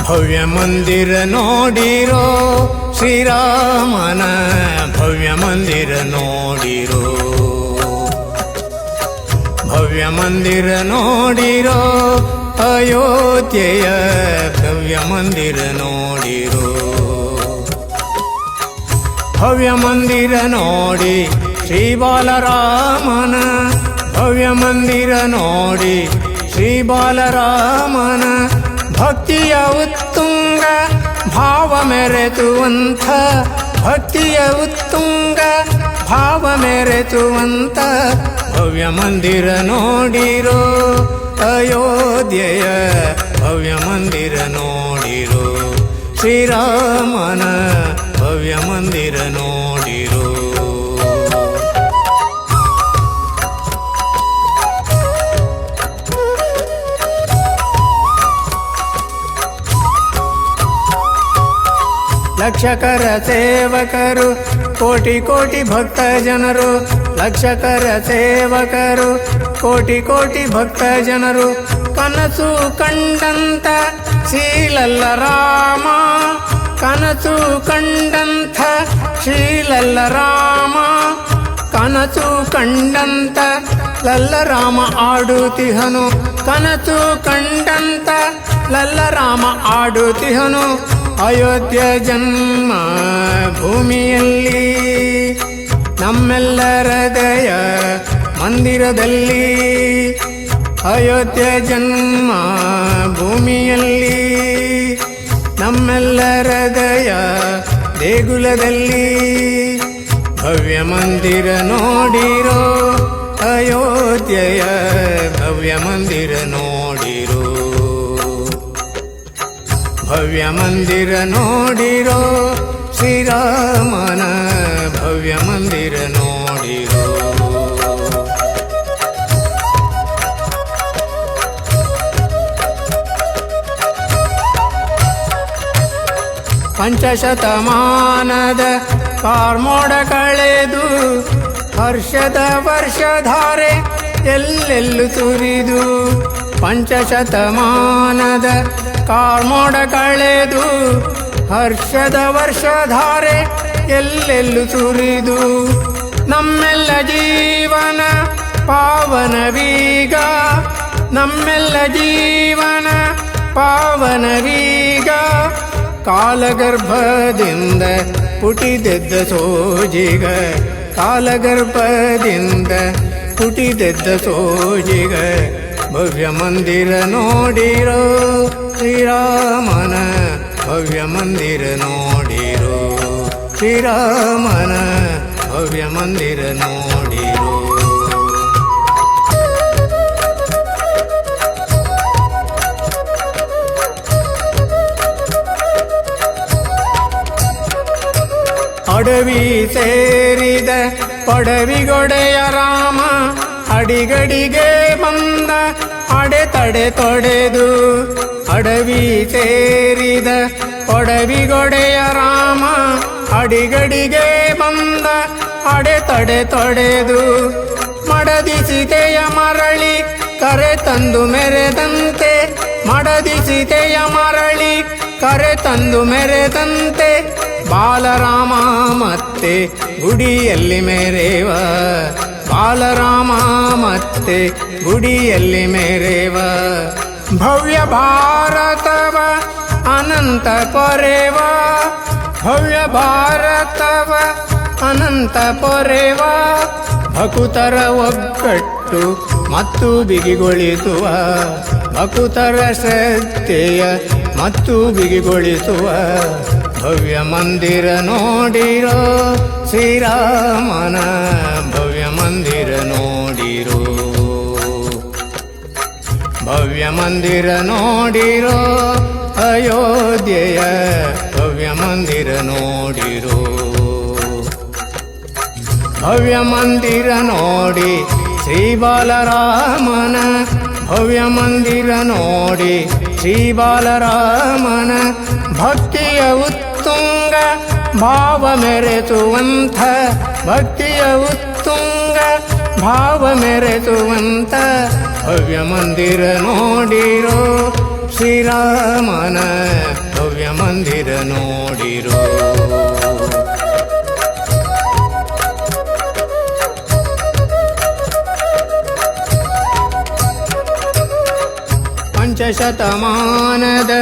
ಭವ್ಯ ಮಂದಿರ ನೋಡಿರೋ ಶ್ರೀರಾಮನ ಭವ್ಯ ಮಂದಿರ ನೋಡಿರೋ ಭವ್ಯ ಮಂದಿರ ನೋಡಿರೋ ಅಯೋಧ್ಯೆಯ ಭವ್ಯ ಮಂದಿರ ನೋಡಿರೋ ಭವ್ಯ ಮಂದಿರ ನೋಡಿ ಶ್ರೀ ಬಾಲರಾಮನ ಭವ್ಯ ಮಂದಿರ ನೋಡಿ ಶ್ರೀ ಬಾಲರಾಮನ ಭಕ್ತಿಯ ಉತ್ತುಂಗ ಭಾವ ಮೆರೆತುವಂಥ ಭಕ್ತಿಯ ಉತ್ತುಂಗ ಭಾವ ಮೆರೆತುವಂಥ ಭವ್ಯ ಮಂದಿರ ನೋಡಿರೋ ಅಯೋಧ್ಯೆಯ ಭವ್ಯ ಮಂದಿರ ನೋಡಿರೋ ಶ್ರೀರಾಮನ ಭವ್ಯ ಮಂದಿರ ನೋಡಿರೋ ಲಕ್ಷಕರ ಸೇವಕರು ಕೋಟಿ ಕೋಟಿ ಭಕ್ತ ಜನರು ಲಕ್ಷಕರ ಸೇವಕರು ಕೋಟಿ ಕೋಟಿ ಭಕ್ತ ಜನರು ಕನಸು ಕಂಡಂತ ಶ್ರೀಲಲ್ಲ ರಾಮ ಕನಸು ಕಂಡಂತ ಶ್ರೀಲಲ್ಲ ರಾಮ ಕನಸು ಕಂಡಂತ ಲಲ್ಲ ರಾಮ ಆಡುತ್ತಿಹನು ಕನಸು ಕಂಡಂತ ಲಲ್ಲ ರಾಮ ಆಡುತ್ತಿಹನು ಅಯೋಧ್ಯ ಜನ್ಮ ಭೂಮಿಯಲ್ಲಿ ನಮ್ಮೆಲ್ಲರ ಹೃದಯ ಮಂದಿರದಲ್ಲಿ ಅಯೋಧ್ಯ ಜನ್ಮ ಭೂಮಿಯಲ್ಲಿ ನಮ್ಮೆಲ್ಲರ ಹೃದಯ ದೇಗುಲದಲ್ಲಿ ಭವ್ಯ ಮಂದಿರ ನೋಡಿರೋ ಅಯೋಧ್ಯೆಯ ಭವ್ಯ ಮಂದಿರ ನೋಡಿರೋ ಭವ್ಯ ಮಂದಿರ ನೋಡಿರೋ ಶ್ರೀರಾಮನ ಭವ್ಯ ಮಂದಿರ ನೋಡಿರೋ ಪಂಚಶತಮಾನದ ಕಾರ್ಮೋಡ ಕಳೆದು ಹರ್ಷದ ವರ್ಷಧಾರೆ ಎಲ್ಲೆಲ್ಲೂ ಸುರಿದು ಪಂಚಶತಮಾನದ ಕಾರ್ಮೋಡ ಕಳೆದು ಹರ್ಷದ ವರ್ಷಧಾರೆ ಎಲ್ಲೆಲ್ಲೂ ಸುರಿದು ನಮ್ಮೆಲ್ಲ ಜೀವನ ಪಾವನವೀಗ ನಮ್ಮೆಲ್ಲ ಜೀವನ ಪಾವನವೀಗ ಕಾಲಗರ್ಭದಿಂದ ಪುಟಿದೆದ್ದ ಸೋಜಿಗ ಕಾಲಗರ್ಭದಿಂದ ಪುಟಿದೆದ್ದ ಸೋಜಿಗ ಭವ್ಯ ಮಂದಿರ ನೋಡಿರೋ ಶ್ರೀರಾಮನ ಭವ್ಯ ಮಂದಿರ ನೋಡಿರೋ ಶ್ರೀರಾಮನ ಭವ್ಯ ಮಂದಿರ ನೋಡಿರೋ ಅಡವಿ ಸೇರಿದ ಪಡವಿಗೊಡೆಯ ರಾಮ ಅಡಿಗಡಿಗೆ ಬಂದ ಅಡೆತಡೆ ತೊಡೆದು ಅಡವಿ ಸೇರಿದ ಪಡವಿಗೊಡೆಯ ರಾಮ ಅಡಿಗಡಿಗೆ ಬಂದ ಅಡೆತಡೆ ತೊಡೆದು ಮಡದಿಸಿದೆಯ ಮರಳಿ ಕರೆ ತಂದು ಮೆರೆದಂತೆ ಮಡದಿಸಿದೆಯ ಮರಳಿ ಕರೆ ತಂದು ಮೆರೆದಂತೆ ಬಾಲರಾಮ ಮತ್ತೆ ಗುಡಿಯಲ್ಲಿ ಮೆರೆವ ಬಾಲರಾಮ ಮತ್ತೆ ಗುಡಿಯಲ್ಲಿ ಮೆರೆವ ಭವ್ಯ ಭಾರತವ ಅನಂತ ಪೊರೆವ ಭವ್ಯ ಭಾರತವ ಅನಂತ ಪೊರೆವ ಭಕುತರ ಒಗ್ಗಟ್ಟು ಮತ್ತು ಬಿಗಿಗೊಳಿಸುವ ಭಕುತರ ಶ್ರದ್ಧೆಯ ಮತ್ತು ಬಿಗಿಗೊಳಿಸುವ ಭವ್ಯ ಮಂದಿರ ನೋಡಿರೋ ಶ್ರೀರಾಮನ ಭವ್ಯ ಮಂದಿರ ನೋಡಿರೋ ಭವ್ಯ ಮಂದಿರ ನೋಡಿರೋ ಅಯೋಧ್ಯೆಯ ಭವ್ಯ ಮಂದಿರ ನೋಡಿರೋ ಭವ್ಯ ಮಂದಿರ ನೋಡಿ ಶ್ರೀ ಬಾಲರಾಮನ ಭವ್ಯ ಮಂದಿರ ನೋಡಿ ಶ್ರೀ ಬಾಲರಾಮನ ಭಕ್ತಿಯ ಉತ್ತುಂಗ ಭಾವ ಮೆರೆಸುವಂಥ ಭಕ್ತಿಯ ಉತ್ತುಂಗ ಭಾವ ಮೆರೆಸುವಂಥ ಭವ್ಯ ಮಂದಿರ ನೋಡಿರೋ ಶ್ರೀರಾಮನ ಭವ್ಯ ಮಂದಿರ ನೋಡಿರೋ. ಪಂಚಶತಮಾನದ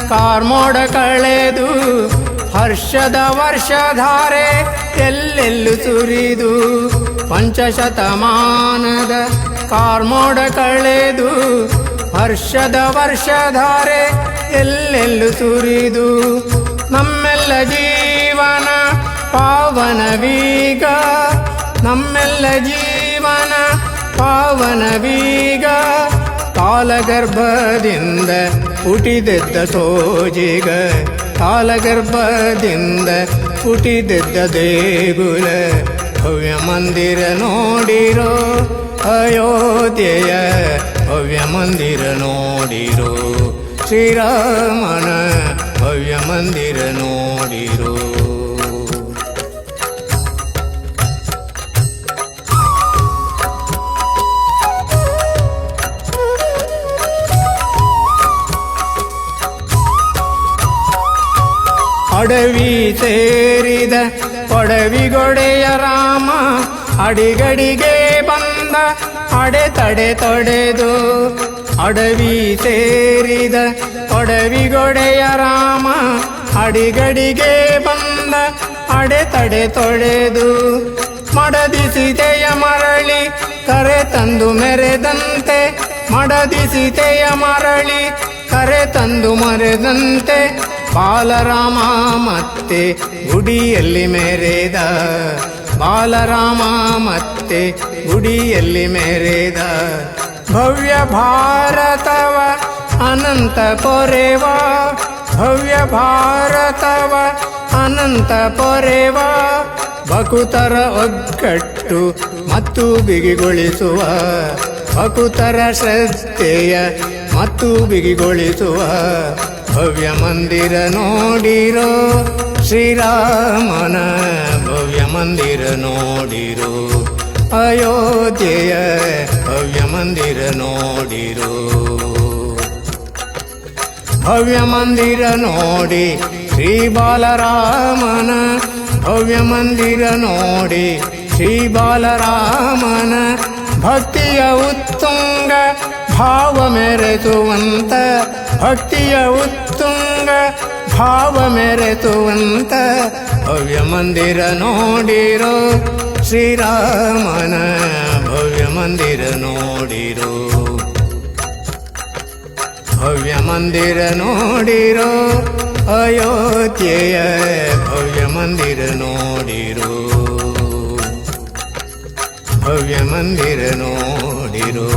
ಕಾರ್ಮೋಡ ಕಳೆದು ಹರ್ಷದ ವರ್ಷಧಾರೆ ಎಲ್ಲೆಲ್ಲೂ ಸುರಿದು. ಪಂಚಶತಮಾನದ ಕಾರ್ಮೋಡ ಕಳೆದು ಹರ್ಷದ ವರ್ಷಧಾರೆ ಎಲ್ಲೆಲ್ಲೂ ಸುರಿದು. ನಮ್ಮೆಲ್ಲ ಜೀವನ ಪಾವನವೀಗ, ನಮ್ಮೆಲ್ಲ ಜೀವನ ಪಾವನವೀಗ. ಕಾಲಗರ್ಭದಿಂದ ಹುಟ್ಟಿದೆದ್ದ ಸೋಜಿಗ, ಕಾಲಗರ್ಭದಿಂದ ಹುಟ್ಟಿದೆದ್ದ ದೇಗುಲ. ಭವ್ಯ ಮಂದಿರ ನೋಡಿರೋ ಅಯೋಧ್ಯೆಯ ಭವ್ಯ ಮಂದಿರ ನೋಡಿರೋ. ಶ್ರೀರಾಮನ ಭವ್ಯ ಮಂದಿರ ನೋಡಿರೋ. ಅಡವಿ ಸೇರಿದ ಕೊಡವಿಗೊಡೆಯ ರಾಮ, ಅಡಿಗಡಿಗೆ ಬಂದ ಅಡೆತಡೆ ತೊಡೆದು. ಅಡವಿ ಸೇರಿದ ಕೊಡವಿಗೊಡೆಯ ರಾಮ, ಅಡಿಗಡಿಗೆ ಬಂದ ಅಡೆತಡೆ ತೊಡೆದು. ಮಡದಿಸಿದೆಯ ಮರಳಿ ಕರೆ ತಂದು ಮೆರೆದಂತೆ, ಮಡದಿಸಿದೆಯ ಮರಳಿ ಕರೆ ತಂದು ಮರೆದಂತೆ. ಬಾಲರಾಮ ಮತ್ತೆ ಗುಡಿಯಲ್ಲಿ ಮೆರೆದ, ಬಾಲರಾಮ ಮತ್ತೆ ಗುಡಿಯಲ್ಲಿ ಮೆರೆದ. ಭವ್ಯ ಭಾರತವ ಅನಂತ ಪೊರೆವ, ಭವ್ಯ ಭಾರತವ ಅನಂತ ಪೊರೆವ. ಭಕುತರ ಒಗ್ಗಟ್ಟು ಮತ್ತು ಬಿಗಿಗೊಳಿಸುವ, ಭಕುತರ ಶ್ರದ್ಧೆಯ ಮತ್ತು ಬಿಗಿಗೊಳಿಸುವ. ಭವ್ಯ ಮಂದಿರ ನೋಡಿರೋ ಶ್ರೀರಾಮನ ಭವ್ಯ ಮಂದಿರ ನೋಡಿರೋ. ಅಯೋಧ್ಯೆಯ ಭವ್ಯ ಮಂದಿರ ನೋಡಿರೋ. ಭವ್ಯ ಮಂದಿರ ನೋಡಿ ಶ್ರೀ ಬಾಲರಾಮನ, ಭವ್ಯ ಮಂದಿರ ನೋಡಿ ಶ್ರೀ ಬಾಲರಾಮನ. ಭಕ್ತಿಯ ಉತ್ತುಂಗ ಭಾವ ಮೆರೆಸುವಂತ, ಭಕ್ತಿಯ ಉತ್ತುಂಗ ಭಾವ ಮೆರೆಸುವಂತ. ಭವ್ಯ ಮಂದಿರ ನೋಡಿರೋ ಶ್ರೀರಾಮನ ಭವ್ಯ ಮಂದಿರ ನೋಡಿರೋ. ಭವ್ಯ ಮಂದಿರ ನೋಡಿರೋ ಅಯೋಧ್ಯೆಯ ಭವ್ಯ ಮಂದಿರ ನೋಡಿರೋ. ಭವ್ಯ ಮಂದಿರ ನೋಡಿರೋ.